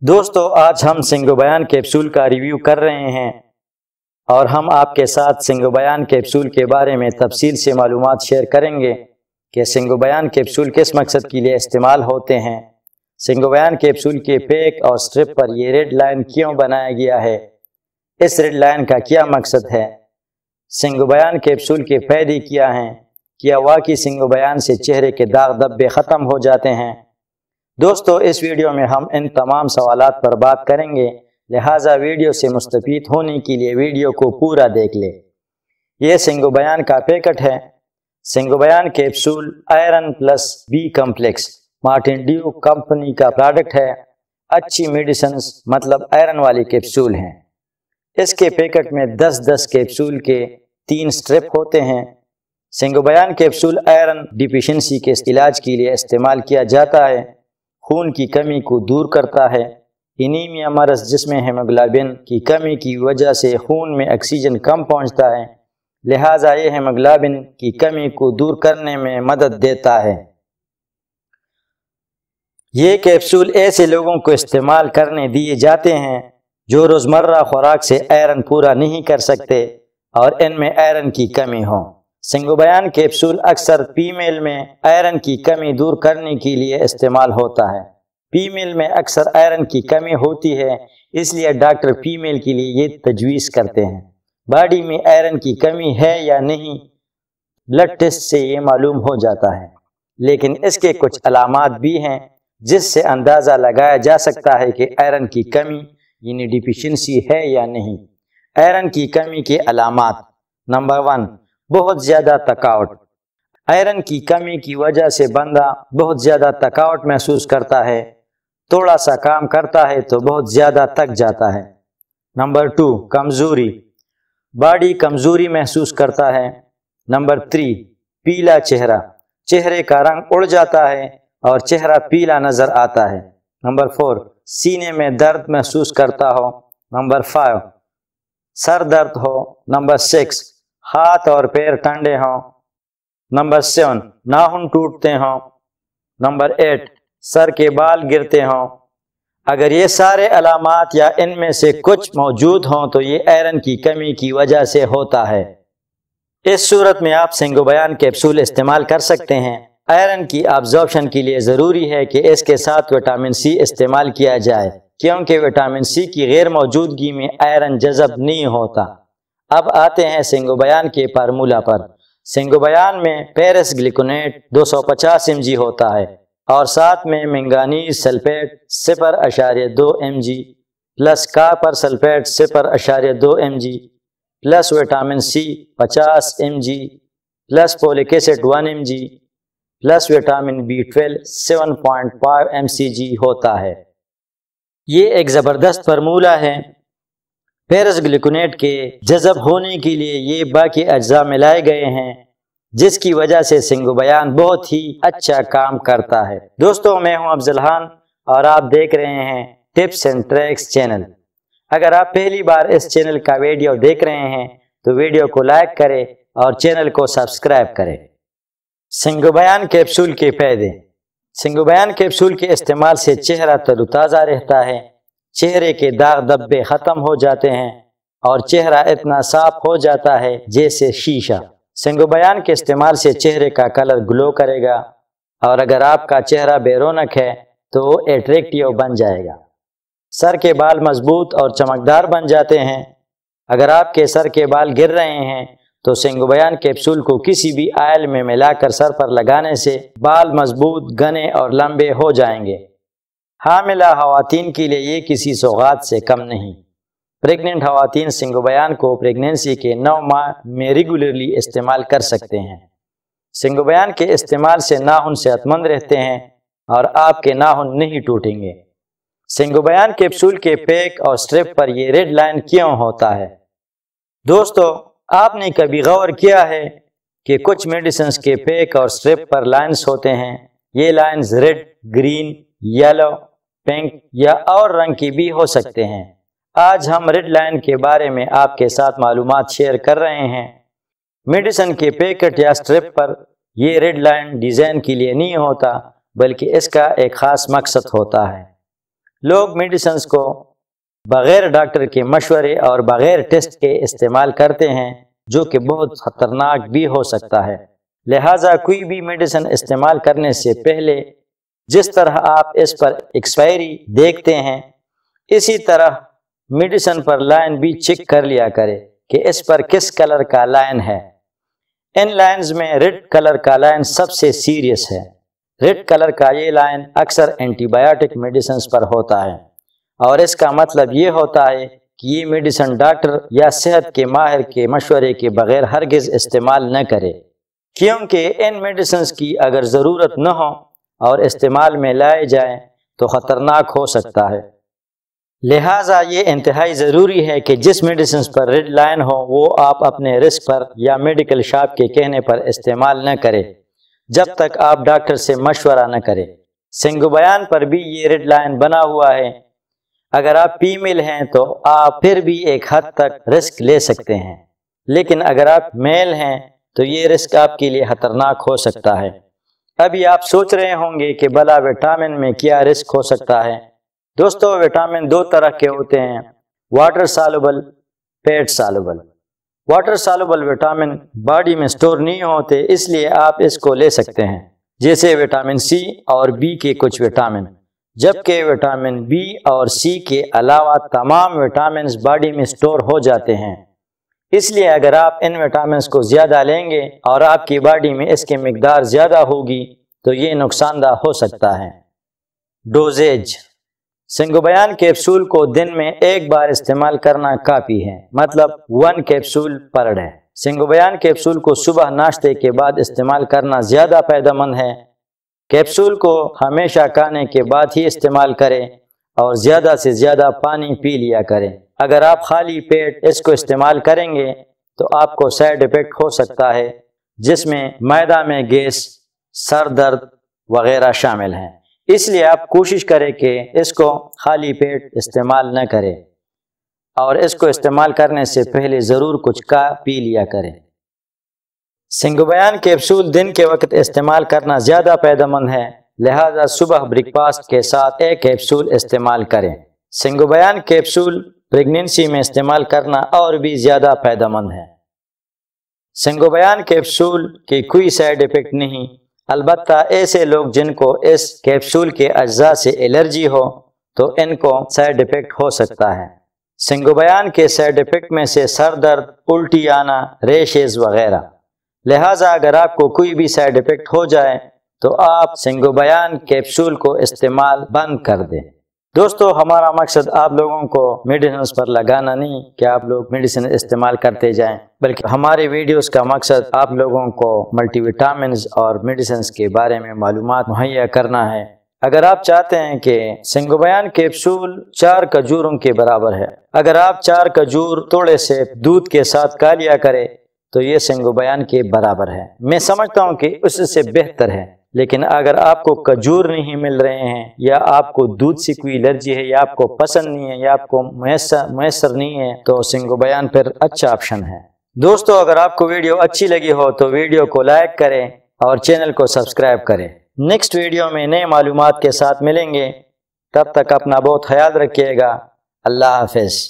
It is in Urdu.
دوستو آج ہم سنگو بیان کیپسول کا ریویو کر رہے ہیں اور ہم آپ کے ساتھ سنگو بیان کیپسول کے بارے میں تفصیل سے معلومات شیئر کریں گے کہ سنگو بیان کیپسول کس مقصد کے لیے استعمال ہوتے ہیں، سنگو بیان کیپسول کے پیک اور سٹرپ پر یہ ریڈ لائن کیوں بنایا گیا ہے، اس ریڈ لائن کا کیا مقصد ہے، سنگو بیان کیپسول کے فائدے کیا ہیں، کیا واقعی سنگو بیان سے چہرے کے داغ دھبے ختم ہو جاتے ہیں۔ دوستو اس ویڈیو میں ہم ان تمام سوالات پر بات کریں گے، لہٰذا ویڈیو سے مستفید ہونے کے لیے ویڈیو کو پورا دیکھ لیں۔ یہ سنگو بیان کا پیکٹ ہے۔ سنگو بیان capsule iron plus B complex Martin Dow company کا پروڈکٹ ہے۔ اچھی میڈیسنز مطلب آئرن والی کیپسول ہیں۔ اس کے پیکٹ میں 10 کیپسول کے 3 سٹرپ ہوتے ہیں۔ سنگو بیان کیپسول آئرن ڈیفیشنسی کے علاج کے لیے استعمال کیا جاتا ہے، خون کی کمی کو دور کرتا ہے۔ انیمیا مرض جس میں ہیموگلوبن کی کمی کی وجہ سے خون میں آکسیجن کم پہنچتا ہے، لہٰذا یہ ہیموگلوبن کی کمی کو دور کرنے میں مدد دیتا ہے۔ یہ کیپسول ایسے لوگوں کو استعمال کرنے دیے جاتے ہیں جو روزمرہ خوراک سے آئرن پورا نہیں کر سکتے اور ان میں آئرن کی کمی ہو۔ سنگو بیان کیپسول اکثر فیمیل میں آئرن کی کمی دور کرنے کے لیے استعمال ہوتا ہے۔ فیمیل میں اکثر آئرن کی کمی ہوتی ہے، اس لیے ڈاکٹر فیمیل کے لیے یہ تجویز کرتے ہیں۔ باڈی میں آئرن کی کمی ہے یا نہیں، بلڈ ٹیسٹ سے یہ معلوم ہو جاتا ہے، لیکن اس کے کچھ علامات بھی ہیں جس سے اندازہ لگایا جا سکتا ہے کہ آئرن کی کمی یعنی ڈیفیشنسی ہے یا نہیں۔ آئرن کی کمی کے علامات: نمبر 1، بہت زیادہ تھکاوٹ۔ آئرن کی کمی کی وجہ سے بندہ بہت زیادہ تھکاوٹ محسوس کرتا ہے، تھوڑا سا کام کرتا ہے تو بہت زیادہ تھک جاتا ہے۔ نمبر 2، کمزوری، باڈی کمزوری محسوس کرتا ہے۔ نمبر 3، پیلا چہرہ، چہرے کا رنگ اڑ جاتا ہے اور چہرہ پیلا نظر آتا ہے۔ نمبر 4، سینے میں درد محسوس کرتا ہو۔ نمبر 5، سر درد ہو۔ نمبر 6، ہاتھ اور پیر ٹھنڈے ہوں۔ نمبر 7، ناخن ٹوٹتے ہوں۔ نمبر 8، سر کے بال گرتے ہوں۔ اگر یہ سارے علامات یا ان میں سے کچھ موجود ہوں تو یہ آئرن کی کمی کی وجہ سے ہوتا ہے۔ اس صورت میں آپ سنگو بیان کیپسول استعمال کر سکتے ہیں۔ آئرن کی ابزارپشن کے لیے ضروری ہے کہ اس کے ساتھ وٹامن سی استعمال کیا جائے، کیونکہ وٹامن سی کی غیر موجودگی میں آئرن جذب نہیں ہوتا۔ اب آتے ہیں سنگو بیان کے فارمولہ پر۔ سنگو بیان میں پیرس گلیکونیٹ 250 mg ہوتا ہے اور ساتھ میں manganese sulphate 0.2 mg plus copper sulphate 0.2 mg plus vitamin C 50 mg plus folic acid 1 mg plus vitamin B12 7.5 mcg ہوتا ہے۔ یہ ایک زبردست فارمولہ ہے۔ پیرس گلیکونیٹ کے جذب ہونے کے لیے یہ باقی اجزاء ملائے گئے ہیں، جس کی وجہ سے سنگو بیان بہت ہی اچھا کام کرتا ہے۔ دوستو میں ہوں افضل خان اور آپ دیکھ رہے ہیں ٹپس اینڈ ٹریکس چینل۔ اگر آپ پہلی بار اس چینل کا ویڈیو دیکھ رہے ہیں تو ویڈیو کو لائک کریں اور چینل کو سبسکرائب کریں۔ سنگو بیان کیپسول کے فائدے۔ سنگو بیان کیپسول کے استعمال سے چہرہ تر و تازہ رہتا ہے، چہرے کے داغ دھبے ختم ہو جاتے ہیں اور چہرہ اتنا صاف ہو جاتا ہے جیسے شیشہ۔ سنگو بیان کے استعمال سے چہرے کا کلر گلو کرے گا اور اگر آپ کا چہرہ بے رونق ہے تو وہ اٹریکٹیو بن جائے گا۔ سر کے بال مضبوط اور چمکدار بن جاتے ہیں۔ اگر آپ کے سر کے بال گر رہے ہیں تو سنگو بیان کیپسول کو کسی بھی آئل میں ملا کر سر پر لگانے سے بال مضبوط، گھنے اور لمبے ہو جائیں گے۔ حاملہ خواتین کے لیے یہ کسی سوغات سے کم نہیں۔ پریگننٹ خواتین سنگو بیان کو پریگنینسی کے 9 ماہ میں ریگولرلی استعمال کر سکتے ہیں۔ سنگو بیان کے استعمال سے ناخن صحت مند رہتے ہیں اور آپ کے ناخن نہیں ٹوٹیں گے۔ سنگو بیان کیپسول کے پیک اور سٹرپ پر یہ ریڈ لائن کیوں ہوتا ہے؟ دوستو آپ نے کبھی غور کیا ہے کہ کچھ میڈیسنز کے پیک اور سٹرپ پر لائنز ہوتے ہیں؟ یہ lines red, green, yellow, pink یا اور رنگ کی بھی ہو سکتے ہیں۔ آج ہم ریڈ لائن کے بارے میں آپ کے ساتھ معلومات شیئر کر رہے ہیں۔ میڈیسن کے پیکٹ یا سٹرپ پر یہ ریڈ لائن ڈیزائن کے لیے نہیں ہوتا، بلکہ اس کا ایک خاص مقصد ہوتا ہے۔ لوگ میڈیسنز کو بغیر ڈاکٹر کے مشورے اور بغیر ٹیسٹ کے استعمال کرتے ہیں، جو کہ بہت خطرناک بھی ہو سکتا ہے۔ لہٰذا کوئی بھی میڈیسن استعمال کرنے سے پہلے جس طرح آپ اس پر ایکسپائری دیکھتے ہیں، اسی طرح میڈیسن پر لائن بھی چیک کر لیا کرے کہ اس پر کس کلر کا لائن ہے۔ ان لائنز میں ریڈ کلر کا لائن سب سے سیریس ہے۔ ریڈ کلر کا یہ لائن اکثر اینٹی بایوٹک میڈیسنز پر ہوتا ہے، اور اس کا مطلب یہ ہوتا ہے کہ یہ میڈیسن ڈاکٹر یا صحت کے ماہر کے مشورے کے بغیر ہرگز استعمال نہ کرے، کیونکہ ان میڈیسنز کی اگر ضرورت نہ ہو اور استعمال میں لائے جائیں تو خطرناک ہو سکتا ہے۔ لہٰذا یہ انتہائی ضروری ہے کہ جس میڈیسنز پر ریڈ لائن ہو وہ آپ اپنے رسک پر یا میڈیکل شاپ کے کہنے پر استعمال نہ کریں جب تک آپ ڈاکٹر سے مشورہ نہ کریں۔ سنگو بیان پر بھی یہ ریڈ لائن بنا ہوا ہے۔ اگر آپ فیمیل ہیں تو آپ پھر بھی ایک حد تک رسک لے سکتے ہیں، لیکن اگر آپ میل ہیں تو یہ رسک آپ کے لیے خطرناک ہو سکتا ہے۔ ابھی آپ سوچ رہے ہوں گے کہ بھلا وٹامن میں کیا رسک ہو سکتا ہے؟ دوستو، وٹامن دو طرح کے ہوتے ہیں، water soluble, fat soluble. Water soluble vitamin body میں سٹور نہیں ہوتے، اس لیے آپ اس کو لے سکتے ہیں، جیسے وٹامن سی اور بی کے کچھ وٹامن، جبکہ وٹامن بی اور سی کے علاوہ تمام وٹامنز باڈی میں سٹور ہو جاتے ہیں۔ اس لیے اگر آپ ان وٹامنز کو زیادہ لیں گے اور آپ کی باڈی میں اس کی مقدار زیادہ ہوگی تو یہ نقصان دہ ہو سکتا ہے۔ ڈوزیج: سنگو بیان کیپسول کو دن میں ایک بار استعمال کرنا کافی ہے، مطلب 1 کیپسول پر ڈے۔ سنگو بیان کیپسول کو صبح ناشتے کے بعد استعمال کرنا زیادہ فائدہ مند ہے۔ کیپسول کو ہمیشہ کھانے کے بعد ہی استعمال کریں اور زیادہ سے زیادہ پانی پی لیا کریں۔ اگر آپ خالی پیٹ اس کو استعمال کریں گے تو آپ کو سائیڈ ایفیکٹ ہو سکتا ہے، جس میں معدہ میں گیس، سر درد وغیرہ شامل ہیں۔ اس لیے آپ کوشش کریں کہ اس کو خالی پیٹ استعمال نہ کریں اور اس کو استعمال کرنے سے پہلے ضرور کچھ پی لیا کریں۔ سنگو بیان کیپسول دن کے وقت استعمال کرنا زیادہ فائدہ مند ہے، لہذا صبح بریک فاسٹ کے ساتھ ایک کیپسول استعمال کریں۔ سنگو بیان کیپسول پریگنینسی میں استعمال کرنا اور بھی زیادہ فائدہ مند ہے۔ سنگو بیان کیپسول کی کوئی سائیڈ ایفیکٹ نہیں، البتہ ایسے لوگ جن کو اس کیپسول کے اجزاء سے الرجی ہو تو ان کو سائیڈ ایفیکٹ ہو سکتا ہے۔ سنگو بیان کے سائیڈ ایفیکٹ میں سے سر درد، الٹی آنا، ریشز وغیرہ۔ لہٰذا اگر آپ کو کوئی بھی سائیڈ ایفیکٹ ہو جائے تو آپ سنگو بیان کیپسول کو استعمال بند کر دیں۔ دوستو، ہمارا مقصد آپ لوگوں کو میڈیسنز پر لگانا نہیں کہ آپ لوگ میڈیسن استعمال کرتے جائیں، بلکہ ہمارے ویڈیوز کا مقصد آپ لوگوں کو ملٹی وٹامنز اور میڈیسنز کے بارے میں معلومات مہیا کرنا ہے۔ اگر آپ چاہتے ہیں کہ سنگو بیان کیپسول 4 کھجوروں کے برابر ہے، اگر آپ 4 کھجور تھوڑے سے دودھ کے ساتھ کھا لیا کریں تو یہ سنگو بیان کے برابر ہے۔ میں سمجھتا ہوں کہ اس سے بہتر ہے، لیکن اگر آپ کو کھجور نہیں مل رہے ہیں یا آپ کو دودھ سے کوئی الرجی ہے یا آپ کو پسند نہیں ہے یا آپ کو میسر نہیں ہے تو سنگو بیان پھر اچھا آپشن ہے۔ دوستو، اگر آپ کو ویڈیو اچھی لگی ہو تو ویڈیو کو لائک کریں اور چینل کو سبسکرائب کریں۔ نیکسٹ ویڈیو میں نئے معلومات کے ساتھ ملیں گے، تب تک اپنا بہت خیال رکھیے گا۔ اللہ حافظ۔